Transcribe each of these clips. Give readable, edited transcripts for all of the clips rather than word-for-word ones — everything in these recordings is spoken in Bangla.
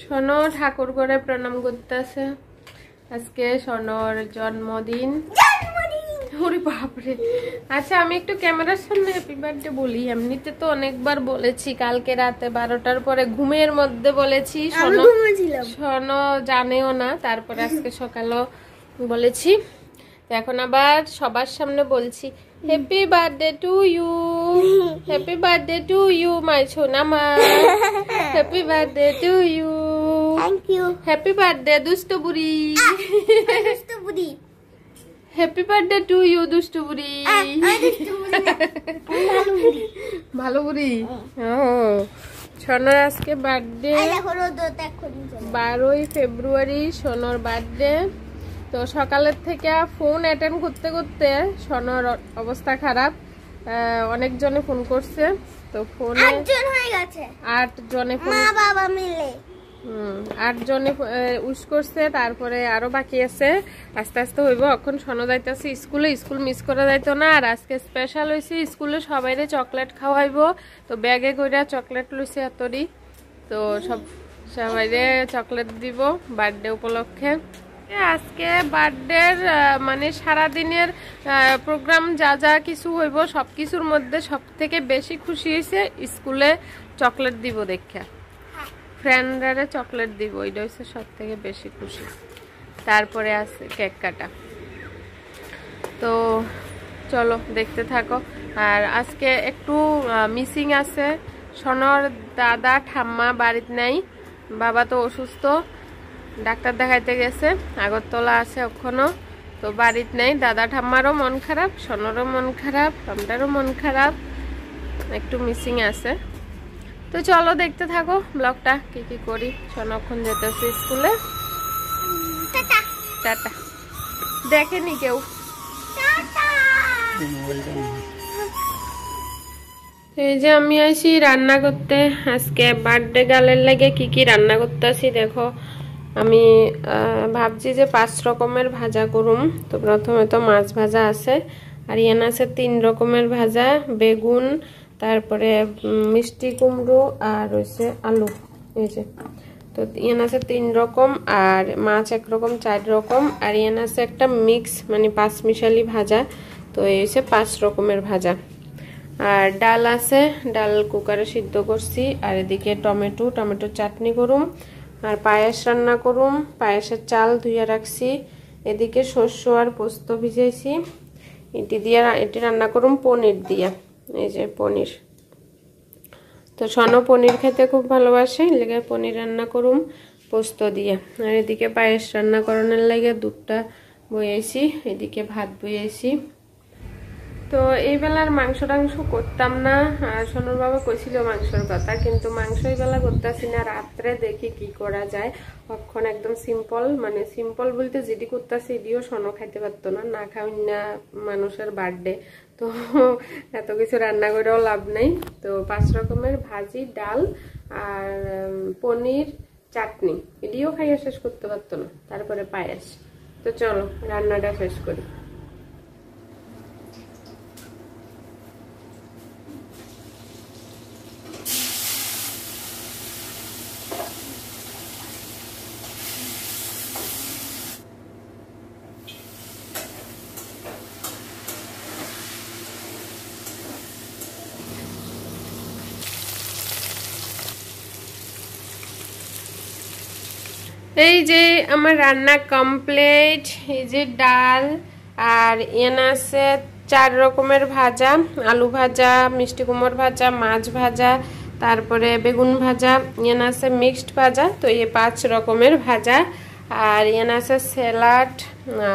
শোনো ঠাকুর করে প্রণাম করতেছে। আজকে শোনোর জন্মদিন। ওরে বাপরে। আচ্ছা আমি একটু ক্যামেরার সামনে হ্যাপি বার্থডে বলি। এমনিতে তো অনেকবার বলেছি, কালকে রাতে 12টার পরে ঘুমের মধ্যে বলেছি, শোনো জানেও না। তারপরে আজকে সকালেও বলেছি, এখন আবার সবার সামনে বলছি happy birthday to you, happy birthday to you my সোনা মা, happy birthday to you, thank you, happy birthday দুষ্টু বুড়ি, দুষ্টু বুড়ি, হ্যাপি বার্থডে টু ইউ দুষ্টু বুড়ি, ভালো বুড়ি। ও সোনার আজকে বার্থডে 12ই ফেব্রুয়ারি, সোনার বার্থডে। তো সকালের থেকে ফোন অ্যাটেন্ড করতে করতে সোনার অবস্থা খারাপ। অনেকজনে ফোন করছে, তো ফোনে 8 জনে ফোন, মা বাবা মিলে 8 জনে উইশ করছে। তারপরে আরো বাকি আছে, আস্তে আস্তে হইব। এখন সোনা যাইতেছে স্কুলে, স্কুল মিস করা যাইতো না। আর আজকে স্পেশাল হয়েছে, স্কুলে সবাইরে চকলেট খাওয়াইব। তো ব্যাগে কইরা চকলেট লইছে এতরি, তো সবাইরে চকলেট দিব বার্থডে উপলক্ষে। আজকে বার্থডের মানে সারাদিনের প্রোগ্রাম যা যা কিছু হইব সব কিছুর মধ্যে সব থেকে বেশি খুশি হয়েছে স্কুলে চকলেট দিব দেখা, ফ্রেন্ডরা চকলেট দিব, এটা হচ্ছে সব থেকে বেশি খুশি। তারপরে আছে কেক কাটা। তো চলো দেখতে থাকো। আর আজকে একটু মিসিং আছে, সোনার দাদা ঠাম্মা বাড়িতে নাই, বাবা তো অসুস্থ, ডাক্তার দেখাইতে গেছে, আগরতলা আছে এখনো, তো বাড়িতে নেই। দাদা ঠাম্মারও মন খারাপ, সোনারও মন খারাপ, আমারও মন খারাপ, একটু মিসিং আছে। তো চলো দেখতে থাকো ব্লগটা, কি কি করি। সোনাক্ষণ যেতেছে স্কুলে, টাটা। দেখেনি কেউ। এই যে আমি আইছি রান্না করতে, আজকে বার্থডে গার্লের লাগে কি কি রান্না করতেছি দেখো। আমি ভাবছি যে 5 রকমের ভাজা করুম। তো প্রথমে তো মাছ ভাজা আছে, আর ইয়ান আছে 3 রকমের ভাজা, বেগুন, তারপরে মিষ্টি কুমড়ো, আর হচ্ছে আলু। এই যে তো ইয়ান আছে 3 রকম, আর মাছ 1 রকম, 4 রকম, আর ইয়ান আছে একটা মিক্স মানে 5 মিশালি ভাজা। তো এই হচ্ছে 5 রকমের ভাজা। আর ডাল আছে, ডাল কুকারে সিদ্ধ করছি। আর এদিকে টমেটো চাটনি করুম, আর পায়েস রান্না করুম, পায়েসের চাল ধুইয়া রাখছি। এদিকে শস্য আর পোস্ত ভিজাইছি, এটি রান্না করুম পনির দিয়া। এই যে পনির, তো সোনা পনির খেতে খুব ভালোবাসে, লেগে পনির রান্না করুম পোস্ত দিয়ে। আর এদিকে পায়েস রান্না করানোর লাগে দুধটা বইয়েছি, এদিকে ভাত বইয়েছি। তো এই বেলার মাংস টাংস করতাম না, সোনার বাবা কইছিল মাংসর কথা, কিন্তু মাংস এই বেলা করতেছি না, রাত্রে দেখি কি করা যায়। কখন একদম সিম্পল, মানে সিম্পল বলতে যেটি করতেছি এটিও সোনা খাইতে পারতো না, না খাওয়াই না মানুষের বার্থডে, তো এত কিছু রান্না করেও লাভ নেই। তো 5 রকমের ভাজি, ডাল আর পনির, চাটনি, এটিও খাইয়া শেষ করতে পারতো না, তারপরে পায়েস। তো চলো রান্নাটা শেষ করি। এই যে আমার রান্না কমপ্লিট। এই যে ডাল, আর এন আছে 4 রকমের ভাজা, আলু ভাজা, মিষ্টি কুমড় ভাজা, মাছ ভাজা, তারপরে বেগুন ভাজা, এন আছে মিক্সড ভাজা। তো এই 5 রকমের ভাজা। আর এন আছে স্যালাড,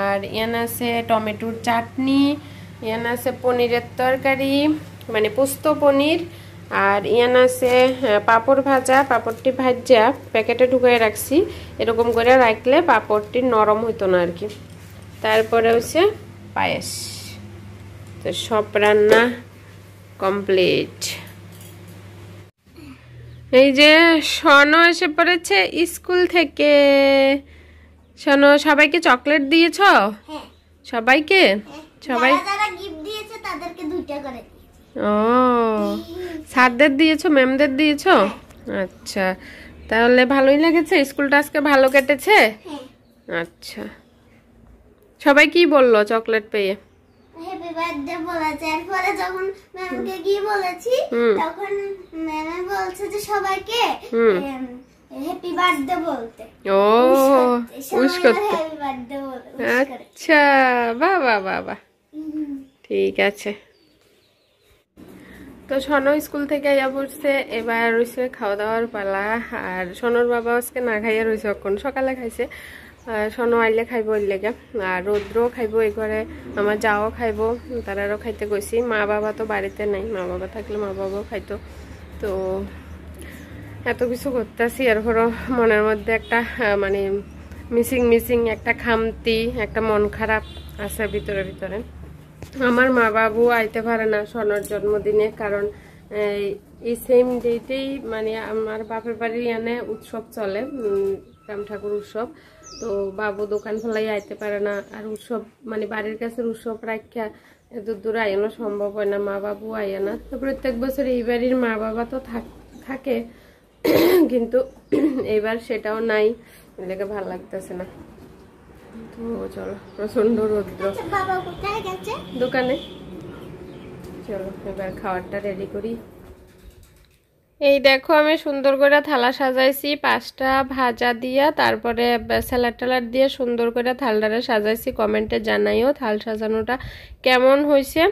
আর এন আছে টমেটোর চাটনি, এন আছে পনিরের তরকারি মানে পোস্ত পনির, আর ইয়ান আছে পাপড় ভাজা, পাপড়টি ভাজা প্যাকেটে ঢুকাই রাখছি, এরকম করে রাখলে পাপড়টি নরম হইতো না আর কি। তারপরে হচ্ছে পায়েস। তো সব রান্না কমপ্লিট। এই যে সোনা এসে পড়েছে স্কুল থেকে। সোনা সবাইকে চকলেট দিয়েছ? সবাইকে? সবাই যারা গিফট দিয়েছে তাদেরকে 2টা করে। ও স্যারদের দিয়েছো, ম্যামদের দিয়েছো? আচ্ছা, তাহলে ভালোই লেগেছে, স্কুলটা আজকে ভালো কেটেছে? হ্যাঁ। আচ্ছা, সবাই কি বললো চকলেট পেয়ে? হ্যাপি বার্থডে বলেছে, এরপরে যখন ম্যামকে গিয়ে বলেছি তখন ম্যামে বলছে যে সবাইকে হ্যাপি বার্থডে বলতে। ও উইশ করতে। হ্যাপি বার্থডে বলে। আচ্ছা, বাহ বাহ বাহ বাহ, ঠিক আছে। তো সোনো স্কুল থেকে আইয়া পড়ছে, এবার রয়েছে খাওয়া দাওয়ার পালা। আর সোনোর বাবা আজকে না খাইয়া রয়েছে, এখন সকালে খাইছে। সোনো আইলে খাইব ওই লেগে, আর রৌদ্রও খাইব এই ঘরে, আমার যাও খাইব, তারারও খাইতে গেছি। মা বাবা তো বাড়িতে নাই, মা বাবা থাকলে মা বাবাও খাইতো। তো এত কিছু করতেছি, এরপরও মনের মধ্যে একটা মানে মিসিং একটা খামতি, একটা মন খারাপ আছে ভিতরে ভিতরে। আমার মা বাবু আইতে পারে না সোনার জন্মদিনে, কারণ এই সেম ডেটেই মানে আমার বাপের বাড়ির এনে উৎসব চলে, রাম ঠাকুর উৎসব। তো বাবু দোকান ফেলাই আইতে পারে না, আর উৎসব মানে বাড়ির কাছে উৎসব রাখা এত দূর আইনো সম্ভব হয় না, মা বাবু আইয়া না। তো প্রত্যেক বছর এই বাড়ির মা বাবা তো থাকে, কিন্তু এইবার সেটাও নাই, এলাকা ভালো লাগতেছে না। তো চলো, প্রচন্ড রৌদ্র, বাবা কোথায় গেছে? দোকানে। চলো এবার খাবারটা রেডি করি। এই দেখো আমি সুন্দর করে থালা সাজাইছি, 5টা ভাজা দিয়া, তারপরে স্যালাড টালাড দিয়ে সুন্দর করে থালটারে সাজাইছি। কমেন্টে জানাইও থাল সাজানোটা কেমন হয়েছে।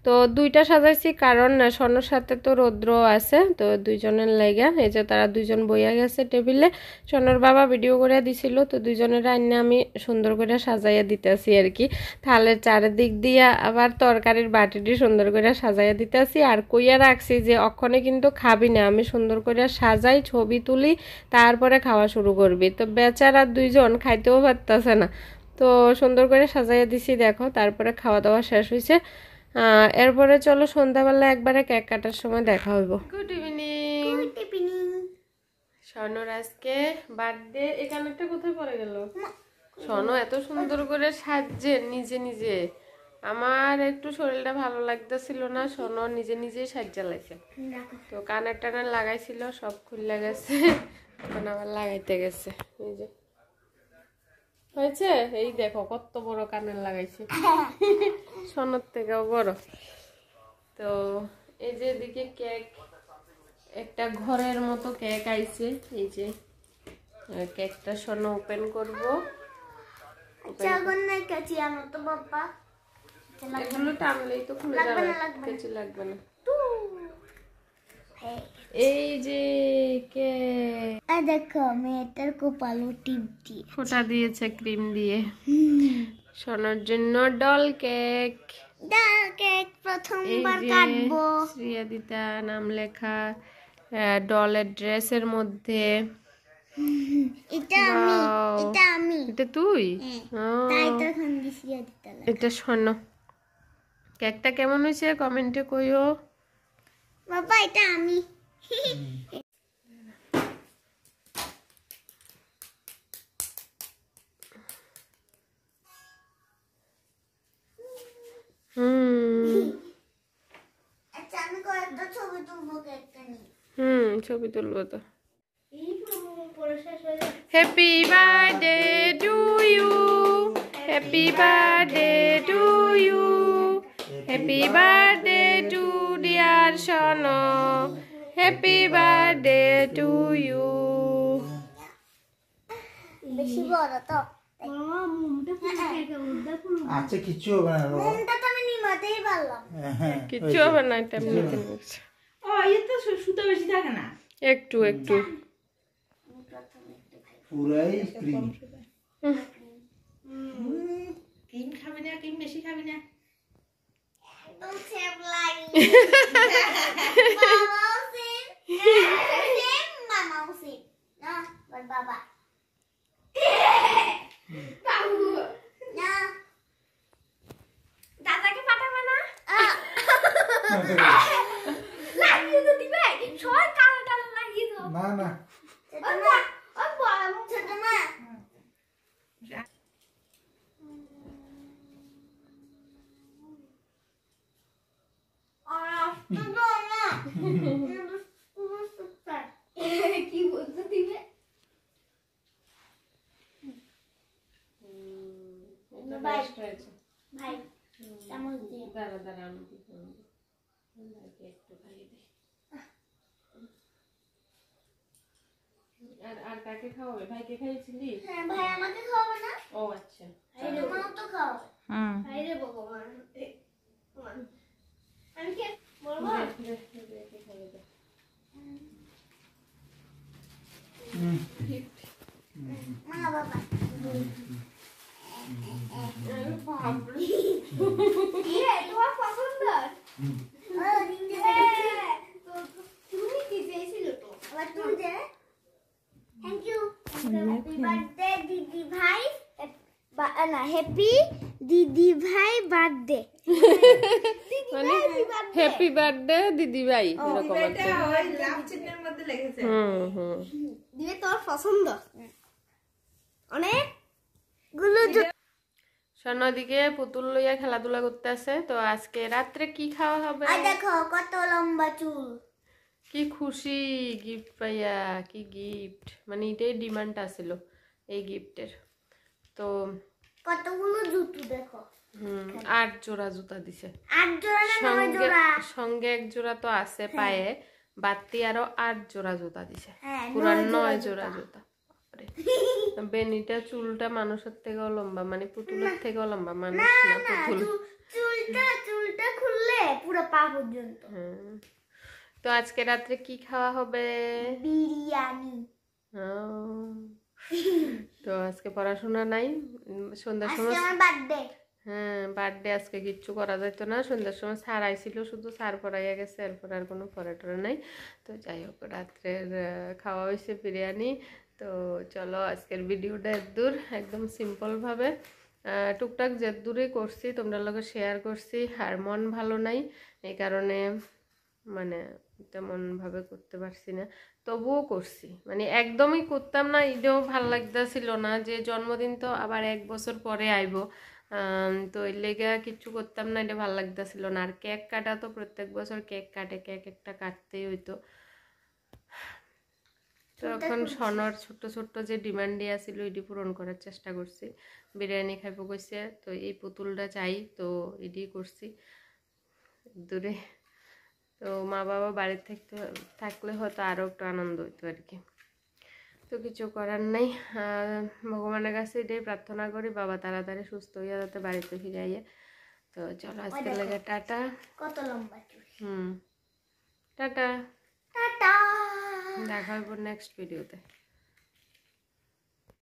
তো 2টা সাজাইছি, কারণ সোনোর সাথে তো রৌদ্র আছে, তো দুইজনের লেগে। এই যে তারা দুইজন বইয়া গেছে টেবিলে, সোনোর বাবা ভিডিও করে দিছিল, তো দুইজনের রান্না আমি সুন্দর করে সাজাইয়া দিতেছি আর কি। থালের চারিদিক দিয়া আবার তরকারির বাটিটি সুন্দর করে সাজাইয়া দিতেছি। আর কইয়া রাখছি যে অক্ষণে কিন্তু খাবি না, আমি সুন্দর করে সাজাই, ছবি তুলি, তারপরে খাওয়া শুরু করবি। তো বেচারা দুইজন খাইতেও পারতেছে না, তো সুন্দর করে সাজাইয়া দিছি দেখো। তারপরে খাওয়া দাওয়া শেষ হয়েছে, এরপরে চলো সন্ধ্যাবেলা একবারে কেক কাটার সময় দেখা হইব। Good evening. Good evening. সোনোর আজকে বার্থডে। এই কানেরটা কোথায় পড়ে গেল? সোনো এত সুন্দর করে সাজছে নিজে নিজে, আমার একটু শরীরটা ভালো লাগতেছিল না, সোনো নিজে নিজেই সাজ্জা লাগছে। তো কানের টানের লাগাইছিল, সব খুলে গেছে, এখন আবার লাগাইতে গেছে। এই যে হয়েছে, এই দেখো কত বড় কানের লাগাইছে, সোনোর থেকেও বড়। তো এই যে এদিকে কেক, একটা ঘরের মতো কেক আইছে, এই যে কেকটা সোনো ওপেন করবো। এগুলো টানলেই তো খুলে যাবে, কেচি লাগবে না। এই যে কেক, দেখো মেয়েটার কপালে টিপ দিয়ে ফোঁটা দিয়েছে ক্রিম দিয়ে। সোনার জন্য ডল কেক, প্রথমবার কাটবো। শ্রিয়াদিতা নাম লেখা, ডলের ড্রেসের মধ্যে। এটা তুই? এটা শোনো, কেকটা কেমন হয়েছে কমেন্টে কইও। বাবা এটা আমি। আচ্ছা আমি কয়েকটা ছবি তুলবো কেকটা নিয়ে। ছবি তুলবো তো। Happy birthday to you, happy birthday to you, happy birthday to dear Sono, happy birthday to you. বেশি বড় তো আচ্ছা, কিচ্ছু হবে না, মুমটা তো আমি নিমাতেই পারলাম। কিচ্ছু হবে না, এটা এমনিতে নিচ্ছে। ও এই তো সুতো বেশি থাকে না, একটু একটু পুরাই ক্রিম। ক্রিম খাবি না, ক্রিম বেশি খাবি না। একদম সেম লাগে। বাবাও সেম, সেম মামাও সেম না, বাবা বাবু না, দাদাকে পাঠাবে না। লাগিয়ে তো দিবে, সবাই কালো কালো লাগিয়ে দাও। না না, ছোট মা কি বলতে দিবে? আর কাকে খাওয়াবে? ভাইকে খাইছিলি? হ্যাঁ ভাই আমাকে খাওয়াবে না? ও আচ্ছা। তোমাও তো খাওয়াবে। হুম হাই রে ভগবান। আমি কি বলবো? মা বাবা। তোমার পছন্দ? তুমি কি চেয়েছিলে তো? আবার তুমি দে। Thank you. হ্যাপি বার্থডে দিদি ভাই। না হ্যাপি দিদি ভাই বার্থডে। মানে হ্যাপি বার্থডে দিদি ভাই এরকম এটা ওই লাভ চিহ্নের মধ্যে লেগেছে দিদি তোর পছন্দ অনেক গুলো। সন্ধ্যা পুতুল লইয়া খেলাধুলা করতে আছে। তো আজকে রাত্রে কি খাওয়া হবে? আর দেখো কত লম্বা চুল। কি খুশি গিফট পাইয়া, কি গিফট, মানে এটাই ডিমান্ড আছিল এই গিফটের। তো কতগুলো জুতো দেখো। 8 জোড়া জুতা দিছে। 8 জোড়া না 9 জোড়া? সঙ্গে 1 জোড়া তো আছে পায়ে, বাড়তি আরো 8 জোড়া জুতা দিছে। হ্যাঁ, পুরা 9 জোড়া জুতা। বেনিটা চুলটা মানুষের থেকেও লম্বা, মানে পুতুলের থেকেও লম্বা। মানুষ না পুতুল। চুলটা খুললে পুরো পা পর্যন্ত। তো আজকে রাত্রে কি খাওয়া হবে? বিরিয়ানি। তো আজকে পড়াশোনা নাই, সন্ধ্যার সময়। আজকে আমার বার্থডে। হ্যাঁ বার্থডে, আজকে কিচ্ছু করা যাইতো না। সন্ধ্যার সময় স্যার আইছিল, শুধু স্যার পড়াইয়া গেছে, এরপর আর কোনো পড়াটরা নাই। তো যাই হোক, রাত্রের খাওয়া হয়েছে বিরিয়ানি। তো চলো আজকের ভিডিওটা এদূর, একদম সিম্পলভাবে টুকটাক যেদূরে করছি তোমরা লোকে শেয়ার করছি। আর মন ভালো নাই, এই কারণে মানে তেমনভাবে করতে পারছি না, তবুও করছি। মানে একদমই করতাম না, ঈদেও ভাল লাগতেছিল না, যে জন্মদিন তো আবার 1 বছর পরে আইব। তো এর লেগে কিচ্ছু করতাম না, এটা ভাল লাগতেছিল না। আর কেক কাটা তো প্রত্যেক বছর কেক কাটে, কেক একটা কাটতেই হইতো। তো এখন সনর ছোট্ট ছোট্ট যে ডিমান্ড ছিল এটি পূরণ করার চেষ্টা করছি। বিরিয়ানি খাইব কইছে, তো এই পুতুলটা চাই, তো এটি করছি দূরে। তো মা বাবা বাড়িতে থাকলে হয়তো আরও একটু আনন্দ হইতো আর কি। তো কিছু করার নাই, ভগবানের কাছে এটাই প্রার্থনা করি বাবা তাড়াতাড়ি সুস্থ হইয়া যাতে বাড়িতে ফিরে আইয়ে। তো চলো আজকের লাগে টাটা। কত লম্বা চুল। টাটা। টাটা। দেখা হইব নেক্সট ভিডিওতে।